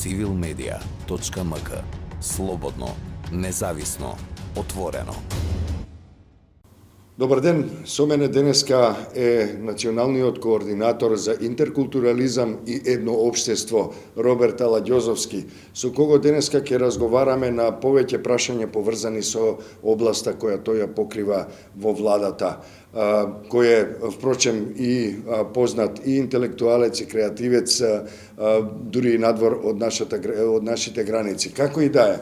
civilmedia.mk. Слободно, независно, отворено. Добар ден, со мене денеска е националниот координатор за интеркултурализам и едно општество Роберт Аладјозовски, со кого денеска ќе разговараме на повеќе прашања поврзани со областа која тој ја покрива во владата, кој е, впрочем, и познат и интелектуалец и креативец, дури и надвор од нашите граници. Како и да е,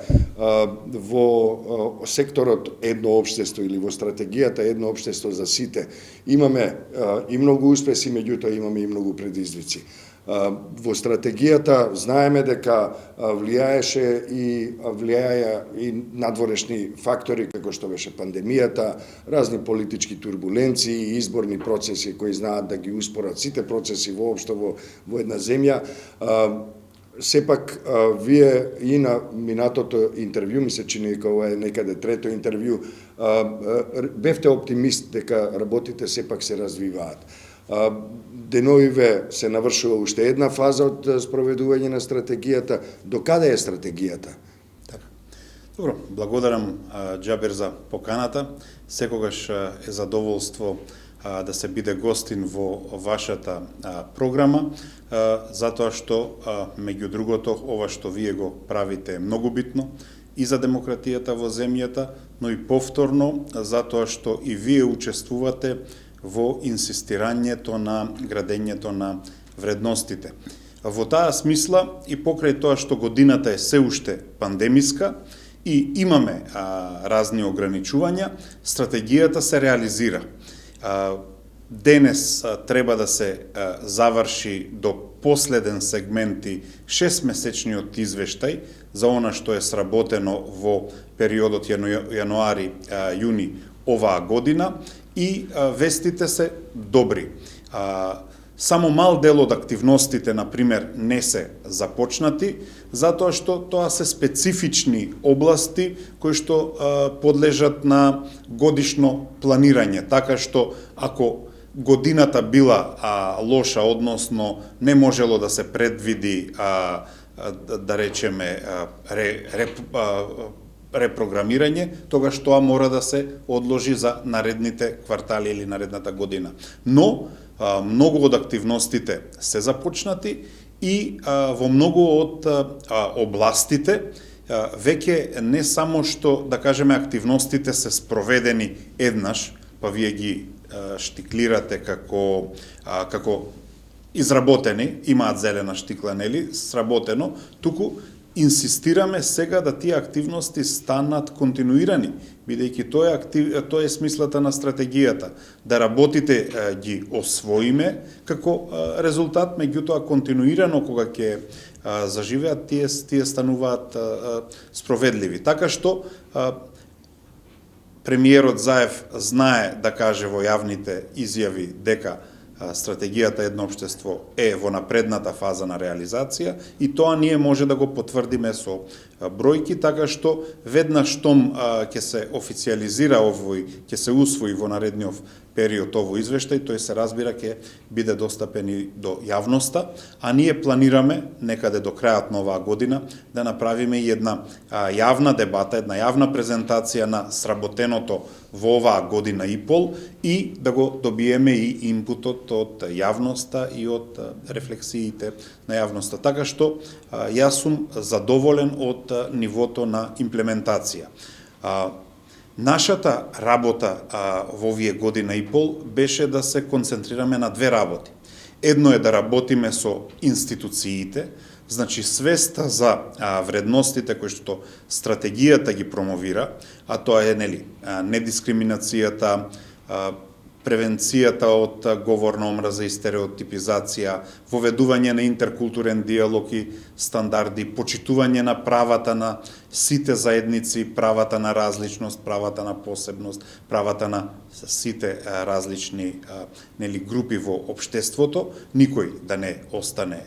во секторот едно општество или во стратегијата едно општество за сите имаме и многу успеси, меѓутоа имаме и многу предизвици. Во стратегијата знаеме дека влијаеше и надворешни фактори како што беше пандемијата, разни политички турбуленции, изборни процеси кои знаат да ги успорат сите процеси воопшто во една земја. Сепак, вие и на минатото интервју, ми се чини дека ова е некаде трето интервју, бевте оптимист дека работите сепак се развиваат. Деновиве се навршува уште една фаза од спроведување на стратегијата. До каде е стратегијата? Така. Добро, благодарам Џабер за поканата. Секогаш е задоволство да се биде гостин во вашата програма, затоа што, меѓу другото, ова што вие го правите е многу битно и за демократијата во земјата, но и повторно затоа што и вие учествувате во инсистирањето на градењето на вредностите. Во таа смисла и покрај тоа што годината е се уште пандемиска и имаме разни ограничувања, стратегијата се реализира. Денес треба да се заврши до последен сегменти 6-месечниот извештај за она што е сработено во периодот јануари-јуни оваа година и вестите се добри. Само мал дел од активностите, например, не се започнати, затоа што тоа се специфични области кои што подлежат на годишно планирање, така што ако годината била лоша, односно не можело да се предвиди, да речеме, репрограмирање, тогаш тоа мора да се одложи за наредните квартали или наредната година. Но многу од активностите се започнати и во многу од областите веќе не само што, да кажеме, активностите се спроведени еднаш, па вие ги штиклирате како изработени, имаат зелена штикла, нели, сработено, туку инсистираме сега да тие активности станат континуирани, бидејќи тоа е смислата на стратегијата, да работите ги освоиме како резултат, меѓутоа континуирано кога ќе заживеат, тие стануваат спроведливи. Така што премиерот Заев знае да каже во јавните изјави дека стратегијата едно општество е во напредната фаза на реализација и тоа ние може да го потврдиме со бројки, така што веднаш штом ќе се официјализира овој, ќе се усвои во наредниот период овој извештај, тој се разбира ќе биде достапен и до јавноста, а ние планираме некаде до крајот на оваа година да направиме и една јавна дебата, една јавна презентација на сработеното во оваа година и пол и да го добиеме и инпутот од јавноста и од рефлексиите на јавноста. Така што јас сум задоволен од нивото на имплементација. Нашата работа во овие година и пол беше да се концентрираме на две работи. Едно е да работиме со институциите, значи свеста за вредностите кои што стратегијата ги промовира, а тоа е, нели, недискриминацијата, превенцијата од говор на омраза и стереотипизација, воведување на интеркултурен диалог и стандарди, почитување на правата на сите заедници, правата на различност, правата на посебност, правата на сите различни групи во општеството, никој да не остане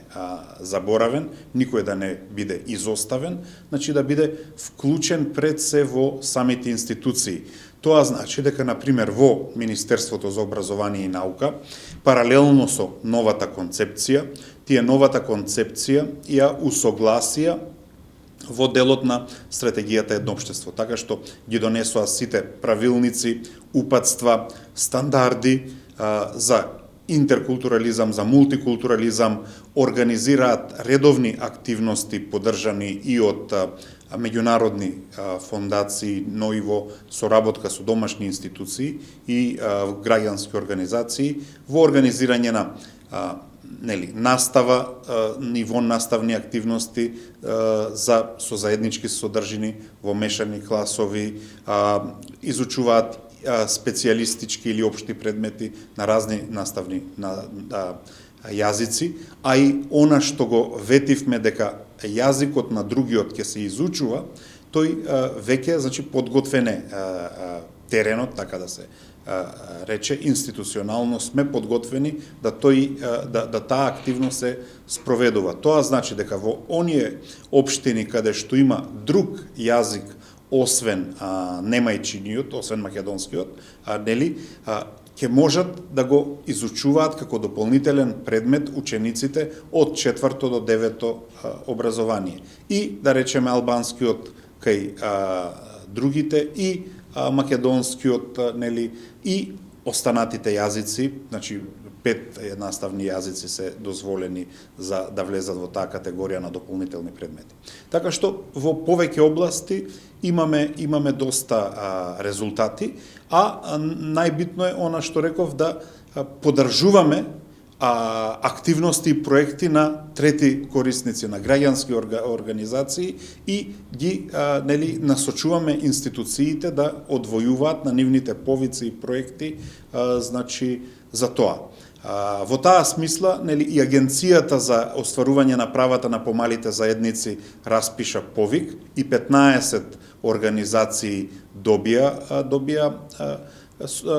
заборавен, никој да не биде изоставен, значи да биде вклучен пред се во самите институции. Тоа значи дека, например, во Министерството за образование и наука, паралелно со новата концепција, тие новата концепција ја усогласија во делот на стратегијата едно општество, така што ги донесоа сите правилници, упатства, стандарди за интеркултурализам, за мултикултурализам, организираат редовни активности подржани и од меѓународни фондации, но и во соработка со домашни институции и граѓански организации во организирање на настава, ниво наставни активности со заеднички содржини во мешани класови, изучуваат специјалистички или општи предмети на разни наставни јазици, а и она што го ветивме дека јазикот на другиот ќе се изучува, тој веќе, значи, подготвен е теренот, така да се рече, институционално сме подготвени да таа активност се спроведува. Тоа значи дека во оние општини каде што има друг јазик освен немајчиниот, освен македонскиот, ќе можат да го изучуваат како дополнителен предмет учениците од 4 до 9 образование. И, да речеме, албанскиот кај другите и македонскиот, и останатите јазици, значи 5 наставни јазици се дозволени за да влезат во таа категорија на дополнителни предмети. Така што во повеќе области имаме доста резултати, а најбитно е она што реков, да поддржуваме активности и проекти на трети корисници, на граѓански организации и ги насочуваме институциите да одвојуваат на нивните повици и проекти, значи, за тоа. Во таа смисла, и Агенцијата за остварување на правата на помалите заедници распиша повик и 15 организации добија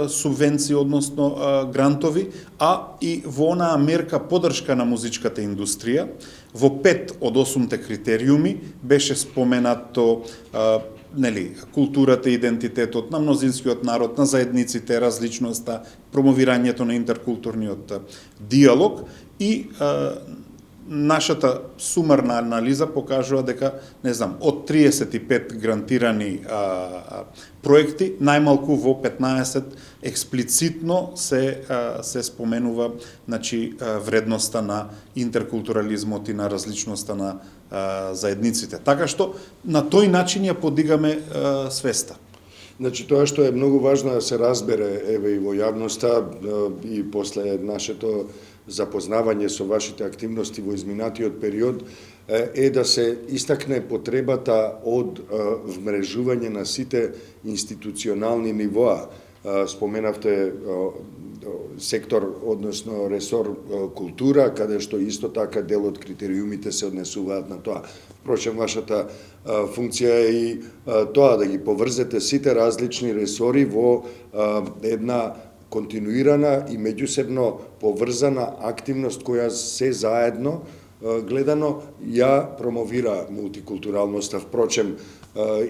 субвенции, односно грантови, а и во онаа мерка поддршка на музичката индустрија, во 5 од 8 критериуми беше споменато културата и идентитетот на мнозинскиот народ, на заедниците, различноста, промовирањето на интеркултурниот диалог и нашата сумарна анализа покажува дека, од 35 грантирани проекти, најмалку во 15 експлицитно се споменува, значи, вредноста на интеркултурализмот и на различноста на заедниците. Така што на тој начин ја подигаме свеста. Значи, тоа што е многу важно да се разбере, еве, и во јавноста, и после нашето запознавање со вашите активности во изминатиот период, е да се истакне потребата од вмрежување на сите институционални нивоа. Споменавте сектор, односно ресор култура, каде што исто така дел од критериумите се однесуваат на тоа. Впрочем, вашата функција е и тоа да ги поврзете сите различни ресори во една континуирана и меѓусебно поврзана активност која се заедно гледано ја промовира мултикултуралноста. Впрочем,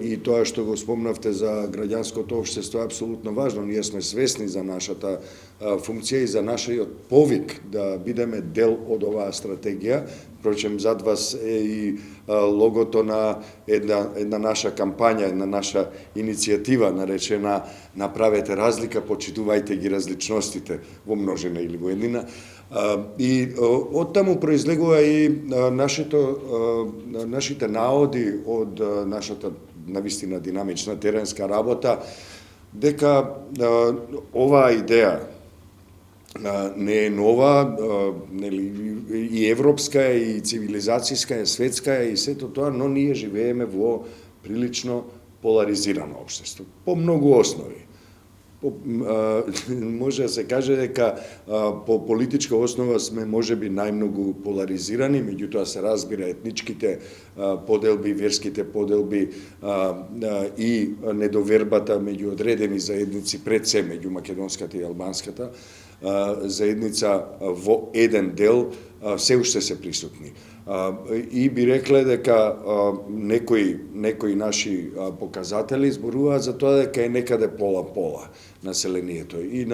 и тоа што го спомнавте за граѓанското општество е апсолутно важно. Ние сме свесни за нашата функција и за нашиот повик да бидеме дел од оваа стратегија. Впрочем, зад вас е и логото на една наша кампања, една наша иницијатива, наречена "Направете разлика, почитувајте ги различностите", во множина или во еднина. И од таму произлегува и нашите наоди од нашата навистина динамична теренска работа, дека оваа идеја не е нова, и европска, и цивилизацијска, и светска, и сето тоа, но ние живееме во прилично поларизирано општество, по многу основи. Може да се каже дека по политичка основа сме можеби најмногу поларизирани, меѓутоа се разбира етничките поделби, верските поделби и недовербата меѓу одредени заедници, пред се меѓу македонската и албанската, заедница во еден дел се уште се присутни. И би рекле дека некои наши показатели зборуваат за тоа дека е некаде пола-пола населението. И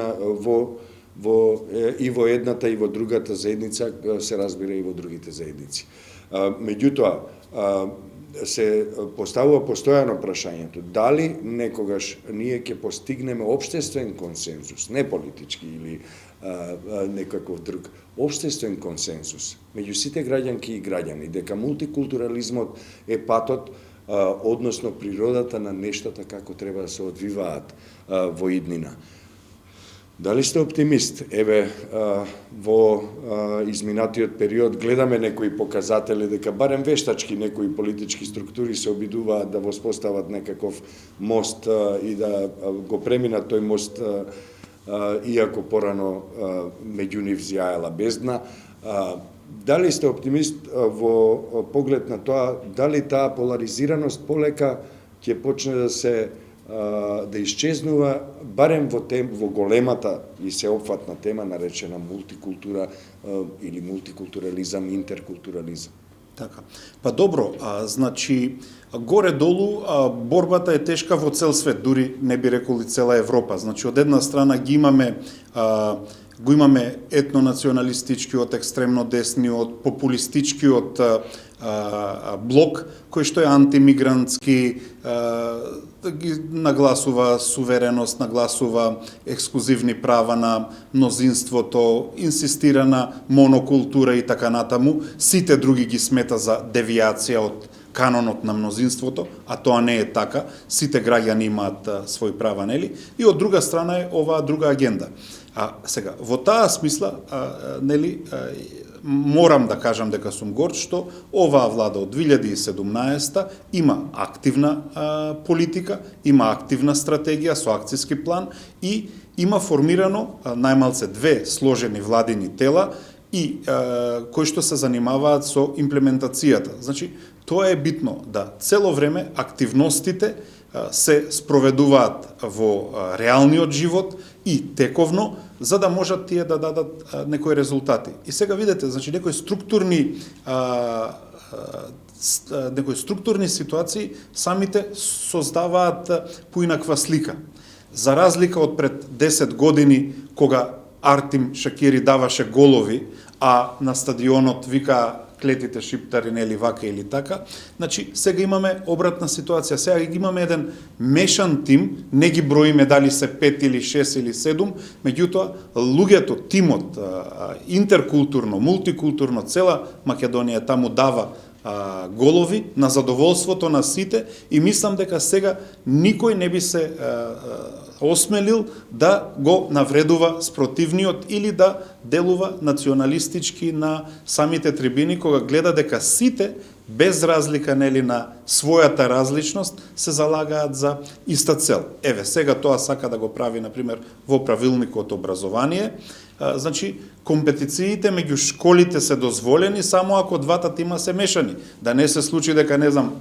во едната и во другата заедница се разбира и во другите заедници. Меѓутоа, се поставува постојано прашањето дали некогаш ние ќе постигнеме општествен консензус, не политички или некаков друг, општествен консензус меѓу сите граѓанки и граѓани, дека мултикултурализмот е патот, односно природата на нештата како треба да се одвиваат во иднина. Дали сте оптимист? Еве, во изминатиот период гледаме некои показатели дека барем вештачки некои политички структури се обидуваат да воспостават некаков мост и да го преминат тој мост, иако порано меѓу нив зјаела бездна. Дали сте оптимист во поглед на тоа, дали таа поларизираност полека ќе почне да исчезнува, барем во големата и сеопфатна тема наречена мултикултура или мултикултурализам, интеркултурализам? Така. Па добро, значи горе-долу борбата е тешка во цел свет, дури не би рекол и цела Европа. Значи од една страна го имаме етнонационалистичкиот, екстремно десниот, популистичкиот блок, кој што е антимигрантски, ги нагласува сувереност, нагласува ексклузивни права на мнозинството, инсистира на монокултура и така натаму. Сите други ги смета за девијација од канонот на мнозинството, а тоа не е така. Сите граѓани имаат своји права, нели? И од друга страна е оваа друга агенда. Сега, во таа смисла, нели, морам да кажам дека сум горд што оваа влада од 2017 има активна политика, има активна стратегија со акциски план и има формирано најмалце 2 сложени владини тела и кои што се занимаваат со имплементацијата. Значи, тоа е битно, да цело време активностите се спроведуваат во реалниот живот и тековно, за да можат тие да дадат некои резултати. И сега видите, значи некои структурни ситуации самите создаваат поинаква слика. За разлика од пред 10 години, кога Артим Шакири даваше голови, а на стадионот вика клетите шиптари, нели вака или така. Значи, сега имаме обратна ситуација. Сега имаме еден мешан тим, не ги броиме дали се 5 или 6 или 7, меѓутоа, луѓето, тимот, интеркултурно, мултикултурно, цела Македонија таму дава голови на задоволството на сите и мислам дека сега никој не би се осмелил да го навредува спротивниот или да делува националистички на самите трибини, кога гледа дека сите, без разлика нели на својата различност, се залагаат за иста цел. Еве, сега тоа сака да го прави, например, во правилникот образование. Значи, компетициите меѓу школите се дозволени само ако двата тима се мешани. Да не се случи дека, не знам,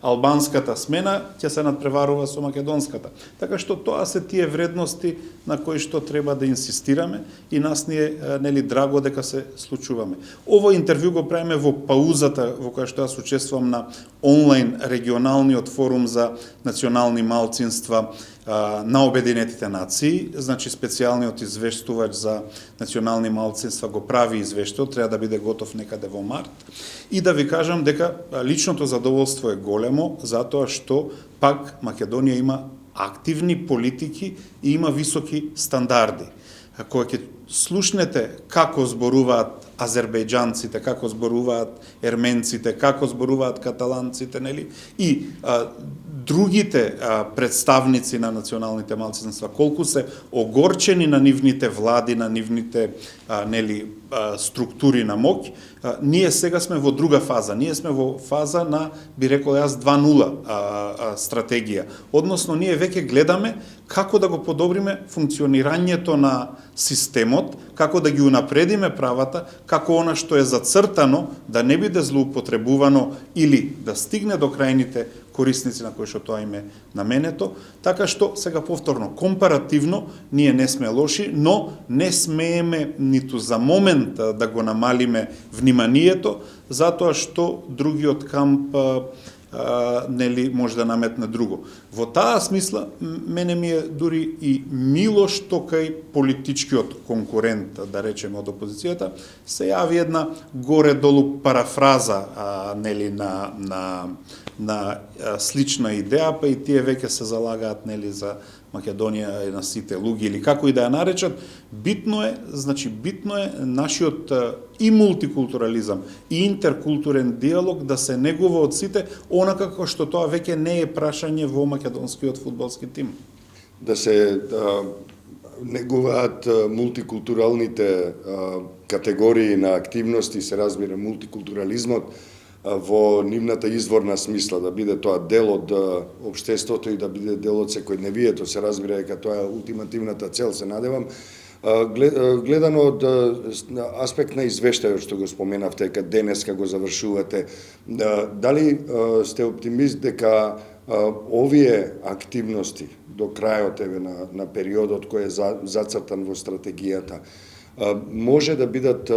албанската смена ќе се надпреварува со македонската. Така што тоа се тие вредности на кои што треба да инсистираме и нас ни е нели драго дека се случуваме. Ово интервју го правиме во паузата во која што јас учествувам на онлайн регионалниот форум за национални малцинства на Обединетите нации, значи специјалниот извештувач за национални малцинства го прави извештај, треба да биде готов некаде во март. И да ви кажам дека личното задоволство е големо, затоа што пак Македонија има активни политики и има високи стандарди. Кога ќе слушнете како зборуваат азербејџанците, како зборуваат ерменците, како зборуваат каталанците, нели? И другите представници на националните малцинства, колку се огорчени на нивните влади, на нивните нели структури на моќ, ние сега сме во друга фаза. Ние сме во фаза на, би рекол јас, 2.0 стратегија. Односно, ние веќе гледаме како да го подобриме функционирањето на системот, како да ги унапредиме правата, како она што е зацртано да не биде злоупотребувано или да стигне до крајните корисници на кои што тоа им е наменето, така што сега повторно компаративно ние не сме лоши, но не смееме ниту за момент да го намалиме вниманието, затоа што другиот камп нели може да наметне друго. Во таа смисла мене ми е дури и мило што кај политичкиот конкурент, да речеме од опозицијата, се јави една горе-долу парафраза нели на слична идеја, па и тие веќе се залагаат нели за Македонија на сите луѓе или како и да ја наречат. Битно е нашиот и мултикултурализам и интеркултурен диалог да се негува од сите, онака како што тоа веќе не е прашање во македонскиот фудбалски тим. Да се негуваат мултикултуралните категории на активности, се разбира мултикултурализмот во нивната изворна смисла, да биде тоа дел од општеството и да биде дел од секојдневието, се разбира дека тоа е ултимативната цел, се надевам. Гледано од аспект на извештајот што го споменавте, дека денеска го завршувате, дали сте оптимист дека овие активности до крајот на периодот кој е зацртан во стратегијата може да бидат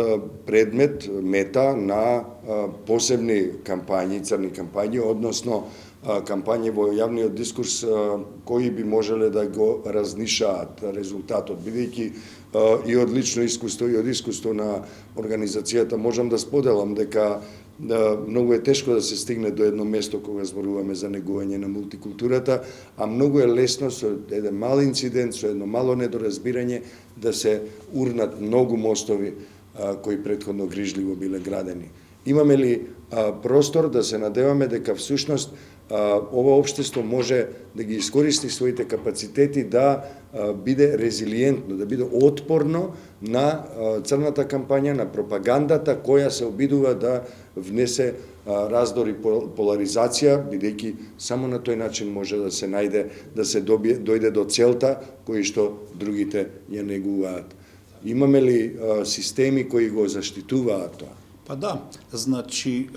предмет, мета на посебни кампањи, црни кампањи, односно кампањи во јавниот дискурс кои би можеле да го разнишаат резултатот, бидејќи и од лично искуство и од искуство на организацијата можам да споделам дека многу е тешко да се стигне до едно место кога зборуваме за негување на мултикултурата, а многу е лесно со еден мал инцидент, со едно мало недоразбирање да се урнат многу мостови кои претходно грижливо биле градени. Имаме ли простор да се надеваме дека всушност ова општество може да ги искористи своите капацитети да биде резилиентно, да биде отпорно на црната кампања, на пропагандата која се обидува да внесе раздор и поларизација, бидејќи само на тој начин може да се најде, да се дојде до целта кои што другите ја негуваат. Имаме ли системи кои го заштитуваат тоа? Па да, значи,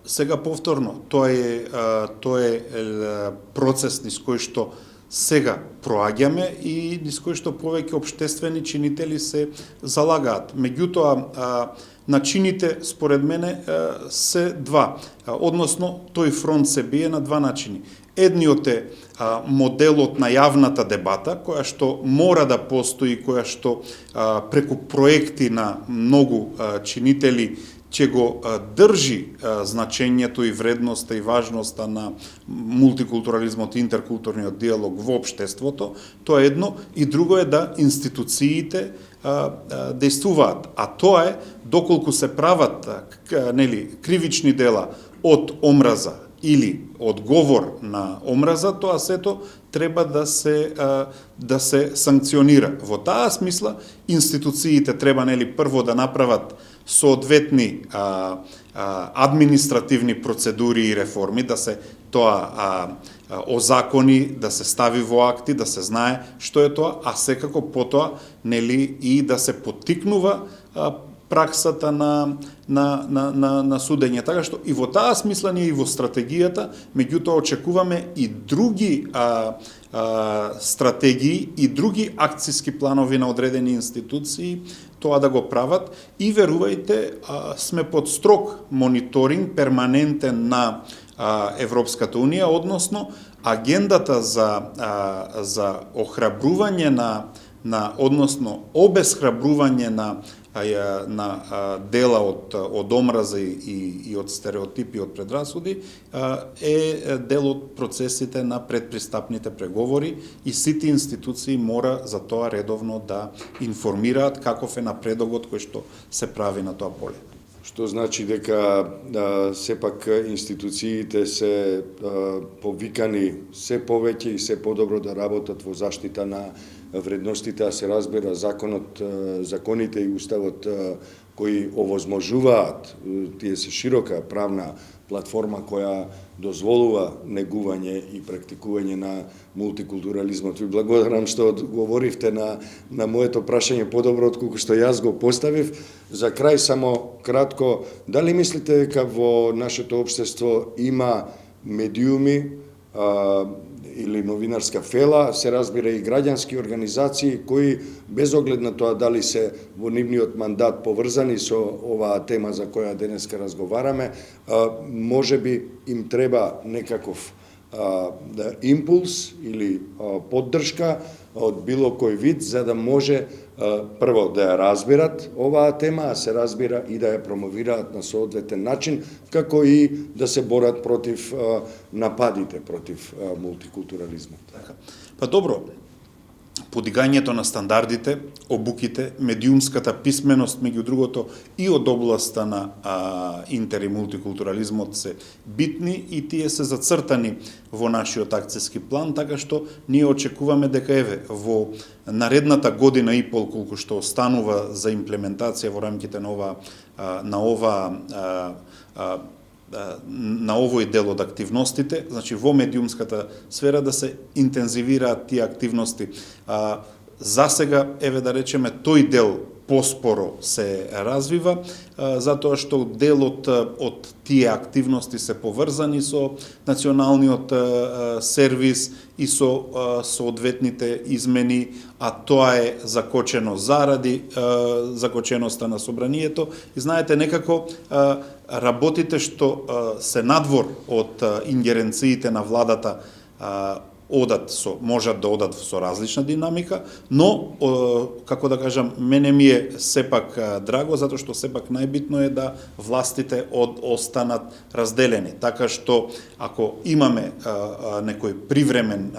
сега повторно, тоа е процес низ кој што сега проаѓаме и низ кој што повеќе општествени чинители се залагаат. Меѓутоа, начините, според мене, се два. Односно, тој фронт се бие на два начини. Едниот е моделот на јавната дебата, која што мора да постои, која што преку проекти на многу чинители ќе го држи значењето и вредноста и важноста на мултикултурализмот и интеркултурниот диалог во општеството, тоа е едно, и друго е да институциите действуваат, а тоа е доколку се прават кривични дела од омраза или од говор на омраза, тоа сето треба да се санкционира. Во таа смисла институциите треба прво да направат соодветни административни процедури и реформи, да се тоа озакони, да се стави во акти, да се знае што е тоа, а секако потоа и да се поттикнува праксата на судење. Така што и во таа смисла ние и во стратегијата, меѓутоа очекуваме и други стратегии и други акцијски планови на одредени институции тоа да го прават и верувајте, сме под строг мониторинг перманентен на Европската Унија, односно агендата за охрабрување односно обесхрабрување на дела од омраза и од стереотипи, од предрасуди, е дел од процесите на предпристапните преговори и сите институции мора за тоа редовно да информираат каков е напредогот кој што се прави на тоа поле. Што значи дека сепак институциите се повикани се повеќе и се подобро да работат во заштита на вредностите, а се разбира законите и уставот кои овозможуваат, тие се широка правна платформа која дозволува негување и практикување на мултикултурализмот. Ви благодарам што одговоривте на моето прашање подобро отколку што јас го поставив. За крај само кратко, дали мислите дека во нашето општество има медиуми или новинарска фела, се разбира и граѓански организации кои без оглед на тоа дали се во нивниот мандат поврзани со оваа тема за која денеска разговараме, можеби им треба некаков импулс или поддршка од било кој вид за да може прво да ја разбират оваа тема, а се разбира и да ја промовираат на соодветен начин, како и да се борат против нападите против мултикултурализмот. Така. Па добро, подигањето на стандардите, обуките, медиумската писменост, меѓу другото, и од областа на интер и мултикултурализмот се битни и тие се зацртани во нашиот акцијски план, така што ние очекуваме дека еве во наредната година и пол колку што останува за имплементација во рамките на овој дел од активностите, значи во медиумската сфера да се интензивираат тие активности. За сега, еве да речеме, тој дел поспоро се развива, затоа што делот од тие активности се поврзани со националниот сервис и со соодветните измени, а тоа е закочено заради закоченоста на собранието. И знаете, некако работите што се надвор од ингеренциите на владата можат да одат со различна динамика, но, како да кажам, мене ми е сепак драго, затоа што сепак најбитно е да властите останат разделени. Така што, ако имаме некој привремен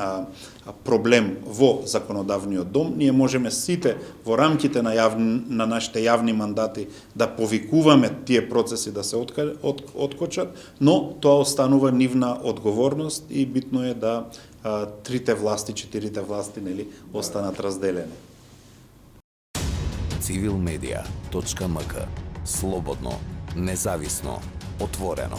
проблем во законодавниот дом, ние можеме сите во рамките на нашите јавни мандати да повикуваме тие процеси да се откочат, но тоа останува нивна одговорност и битно е да четирите власти, останат разделени. Civilmedia.mk. Слободно, независно, отворено.